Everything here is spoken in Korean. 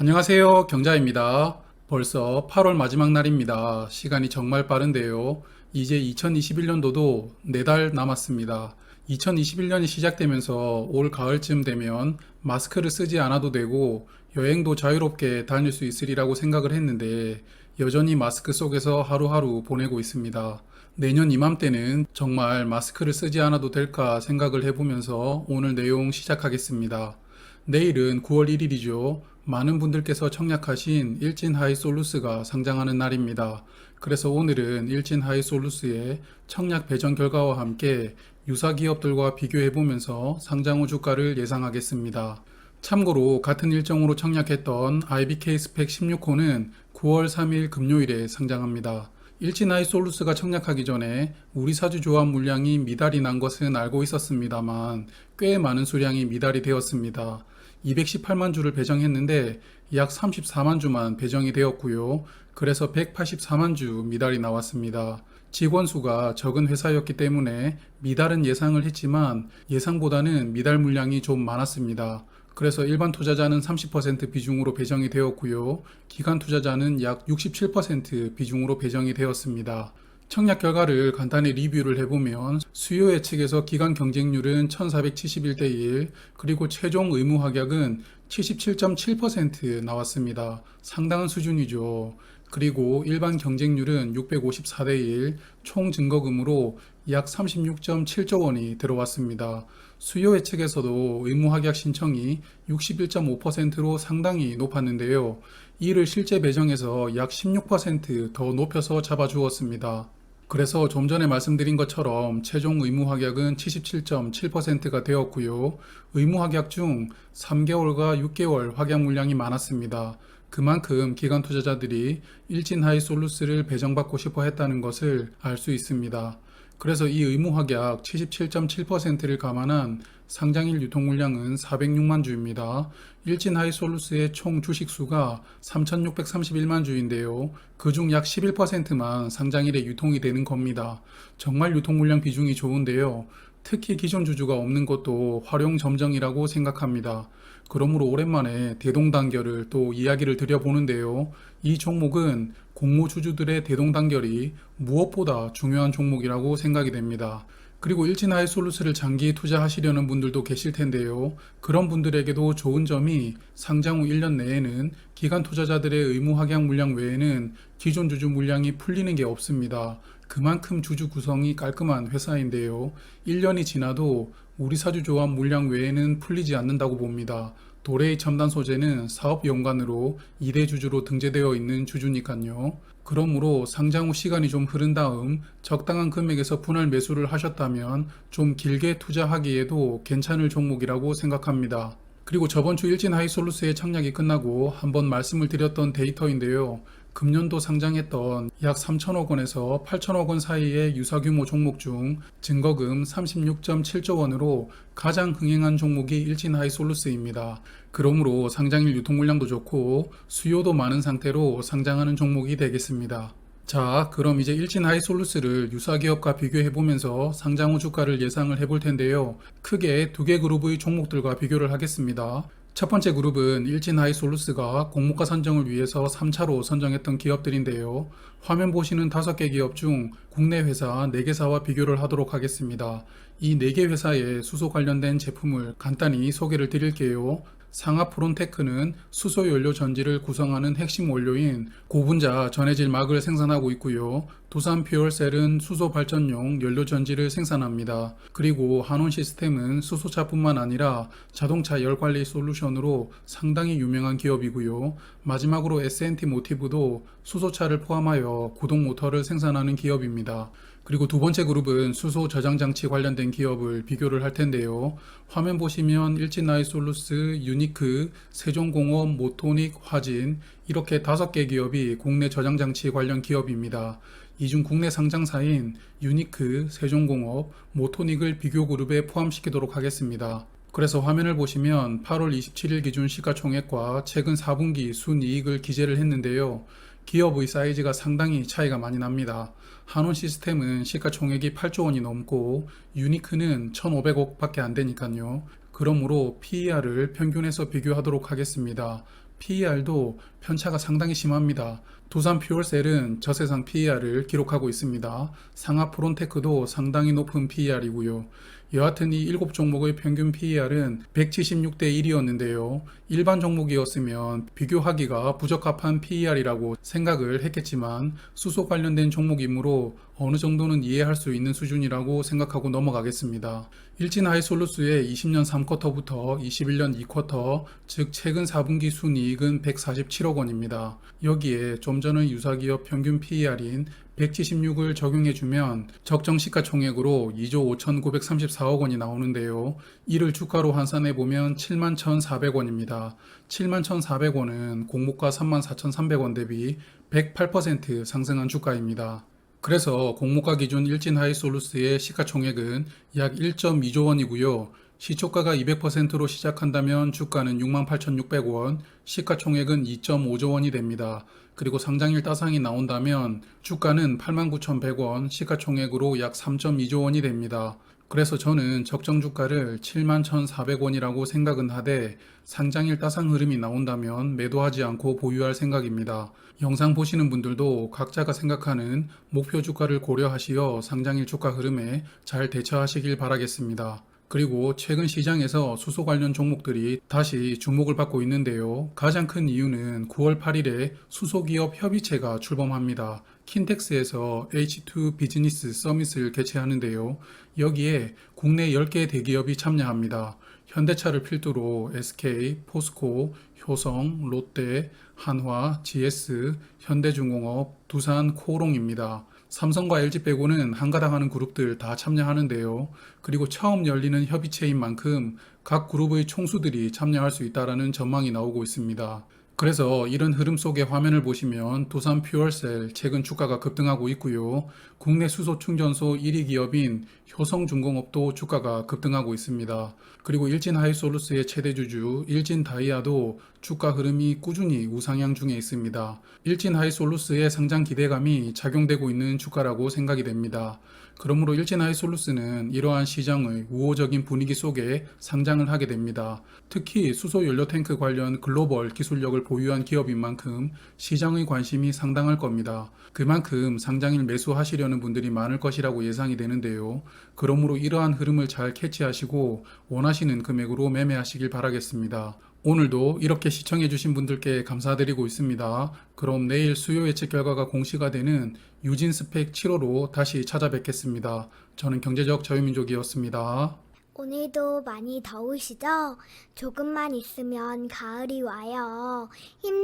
안녕하세요. 경자입니다. 벌써 8월 마지막 날입니다. 시간이 정말 빠른데요. 이제 2021년도도 4달 남았습니다. 2021년이 시작되면서 올 가을쯤 되면 마스크를 쓰지 않아도 되고 여행도 자유롭게 다닐 수 있으리라고 생각을 했는데 여전히 마스크 속에서 하루하루 보내고 있습니다. 내년 이맘때는 정말 마스크를 쓰지 않아도 될까 생각을 해보면서 오늘 내용 시작하겠습니다. 내일은 9월 1일이죠. 많은 분들께서 청약하신 일진 하이솔루스가 상장하는 날입니다. 그래서 오늘은 일진 하이솔루스의 청약 배정 결과와 함께 유사 기업들과 비교해 보면서 상장 후 주가를 예상하겠습니다. 참고로 같은 일정으로 청약했던 IBK 스펙 16호는 9월 3일 금요일에 상장합니다. 일진 하이솔루스가 청약하기 전에 우리 사주 조합 물량이 미달이 난 것은 알고 있었습니다만 꽤 많은 수량이 미달이 되었습니다. 218만 주를 배정했는데 약 34만 주만 배정이 되었고요. 그래서 184만 주 미달이 나왔습니다. 직원 수가 적은 회사였기 때문에 미달은 예상을 했지만 예상보다는 미달 물량이 좀 많았습니다. 그래서 일반 투자자는 30% 비중으로 배정이 되었고요. 기관 투자자는 약 67% 비중으로 배정이 되었습니다. 청약 결과를 간단히 리뷰를 해보면 수요 예측에서 기관 경쟁률은 1471대 1, 그리고 최종 의무 합격은 77.7% 나왔습니다. 상당한 수준이죠. 그리고 일반 경쟁률은 654대 1, 총 증거금으로 약 36.7조 원이 들어왔습니다. 수요 예측에서도 의무 합격 신청이 61.5%로 상당히 높았는데요. 이를 실제 배정에서 약 16% 더 높여서 잡아주었습니다. 그래서 좀 전에 말씀드린 것처럼 최종 의무 합격은 77.7%가 되었고요. 의무 합격 중 3개월과 6개월 합격 물량이 많았습니다. 그만큼 기관 투자자들이 일진 하이솔루스를 배정받고 싶어 했다는 것을 알 수 있습니다. 그래서 이 의무 합격 77.7%를 감안한 상장일 유통 물량은 406만 주입니다. 일진 하이솔루스의 총 주식 수가 3,631만 주인데요. 그중 약 11%만 상장일에 유통이 되는 겁니다. 정말 유통 물량 비중이 좋은데요. 특히 기존 주주가 없는 것도 활용 점정이라고 생각합니다. 그러므로 오랜만에 대동단결을 또 이야기를 드려보는데요. 이 종목은 공모주주들의 대동단결이 무엇보다 중요한 종목이라고 생각이 됩니다. 그리고 일진 하이솔루스를 장기 투자하시려는 분들도 계실 텐데요. 그런 분들에게도 좋은 점이 상장 후 1년 내에는 기관 투자자들의 의무 확약 물량 외에는 기존 주주 물량이 풀리는 게 없습니다. 그만큼 주주 구성이 깔끔한 회사인데요. 1년이 지나도 우리 사주 조합 물량 외에는 풀리지 않는다고 봅니다. 도레이 첨단 소재는 사업 연관으로 2대 주주로 등재되어 있는 주주니까요. 그러므로 상장 후 시간이 좀 흐른 다음 적당한 금액에서 분할 매수를 하셨다면 좀 길게 투자하기에도 괜찮을 종목이라고 생각합니다. 그리고 저번 주 일진 하이솔루스의 청약이 끝나고 한번 말씀을 드렸던 데이터인데요. 금년도 상장했던 약 3천억 원에서 8천억 원 사이의 유사규모 종목 중 증거금 36.7조 원으로 가장 흥행한 종목이 일진 하이솔루스입니다. 그러므로 상장일 유통 물량도 좋고 수요도 많은 상태로 상장하는 종목이 되겠습니다. 자, 그럼 이제 일진 하이솔루스를 유사기업과 비교해보면서 상장 후 주가를 예상을 해볼 텐데요. 크게 두 개 그룹의 종목들과 비교를 하겠습니다. 첫 번째 그룹은 일진 하이솔루스가 공모가 선정을 위해서 3차로 선정했던 기업들인데요. 화면 보시는 5개 기업 중 국내 회사 4개사와 비교를 하도록 하겠습니다. 이 4개 회사의 수소 관련된 제품을 간단히 소개를 드릴게요. 상하 프론테크는 수소 연료 전지를 구성하는 핵심 원료인 고분자 전해질 막을 생산하고 있고요. 두산 퓨얼셀은 수소 발전용 연료 전지를 생산합니다. 그리고 한온 시스템은 수소차뿐만 아니라 자동차 열 관리 솔루션으로 상당히 유명한 기업이고요. 마지막으로 S&T 모티브도 수소차를 포함하여 구동 모터를 생산하는 기업입니다. 그리고 두 번째 그룹은 수소 저장 장치 관련된 기업을 비교를 할 텐데요. 화면 보시면 일진 하이솔루스, 유니크, 세종공업, 모토닉, 화진 이렇게 5개 기업이 국내 저장 장치 관련 기업입니다. 이 중 국내 상장사인 유니크, 세종공업, 모토닉을 비교 그룹에 포함시키도록 하겠습니다. 그래서 화면을 보시면 8월 27일 기준 시가총액과 최근 4분기 순이익을 기재를 했는데요. 기업의 사이즈가 상당히 차이가 많이 납니다. 한온 시스템은 시가총액이 8조 원이 넘고 유니크는 1,500억 밖에 안 되니까요. 그러므로 PER을 평균해서 비교하도록 하겠습니다. PER도 편차가 상당히 심합니다. 두산 퓨얼셀은 저세상 PER을 기록하고 있습니다. 상하 프론테크도 상당히 높은 PER이고요. 여하튼 이 7종목의 평균 PER은 176대 1이었는데요. 일반 종목이었으면 비교하기가 부적합한 PER이라고 생각을 했겠지만 수소 관련된 종목이므로 어느 정도는 이해할 수 있는 수준이라고 생각하고 넘어가겠습니다. 일진 하이솔루스의 20년 3쿼터부터 21년 2쿼터, 즉 최근 4분기 순이익은 147억 원입니다. 여기에 좀 전의 유사기업 평균 PER인 176을 적용해주면 적정 시가총액으로 2조 5,934억 원이 나오는데요. 이를 주가로 환산해보면 71,400원입니다. 71,400원은 공모가 34,300원 대비 108% 상승한 주가입니다. 그래서 공모가 기준 일진 하이솔루스의 시가총액은 약 1.2조 원이고요. 시초가가 200%로 시작한다면 주가는 68,600원, 시가총액은 2.5조 원이 됩니다. 그리고 상장일 따상이 나온다면 주가는 89,100원, 시가총액으로 약 3.2조 원이 됩니다. 그래서 저는 적정 주가를 71,400원이라고 생각은 하되 상장일 따상 흐름이 나온다면 매도하지 않고 보유할 생각입니다. 영상 보시는 분들도 각자가 생각하는 목표 주가를 고려하시어 상장일 주가 흐름에 잘 대처하시길 바라겠습니다. 그리고 최근 시장에서 수소 관련 종목들이 다시 주목을 받고 있는데요. 가장 큰 이유는 9월 8일에 수소기업 협의체가 출범합니다. 킨텍스에서 H2 비즈니스 서밋을 개최하는데요. 여기에 국내 10개 대기업이 참여합니다. 현대차를 필두로 SK, 포스코, 효성, 롯데, 한화, GS, 현대중공업, 두산, 코오롱입니다. 삼성과 LG 빼고는 한가닥 하는 그룹들 다 참여하는데요. 그리고 처음 열리는 협의체인 만큼 각 그룹의 총수들이 참여할 수 있다라는 전망이 나오고 있습니다. 그래서 이런 흐름 속의 화면을 보시면 두산 퓨얼셀 최근 주가가 급등하고 있고요. 국내 수소 충전소 1위 기업인 효성중공업도 주가가 급등하고 있습니다. 그리고 일진 하이솔루스의 최대 주주 일진 다이아도 주가 흐름이 꾸준히 우상향 중에 있습니다. 일진 하이솔루스의 상장 기대감이 작용되고 있는 주가라고 생각이 됩니다. 그러므로 일진 하이솔루스는 이러한 시장의 우호적인 분위기 속에 상장을 하게 됩니다. 특히 수소 연료 탱크 관련 글로벌 기술력을 보유한 기업인 만큼 시장의 관심이 상당할 겁니다. 그만큼 상장일 매수하시려는 분들이 많을 것이라고 예상이 되는데요. 그러므로 이러한 흐름을 잘 캐치하시고 원하시는 금액으로 매매하시길 바라겠습니다. 오늘도 이렇게 시청해주신 분들께 감사드리고 있습니다. 그럼 내일 수요 예측 결과가 공시가 되는 유진 스펙 7호로 다시 찾아뵙겠습니다. 저는 경제적 자유민족이었습니다. 오늘도 많이 더우시죠? 조금만 있으면 가을이 와요. 힘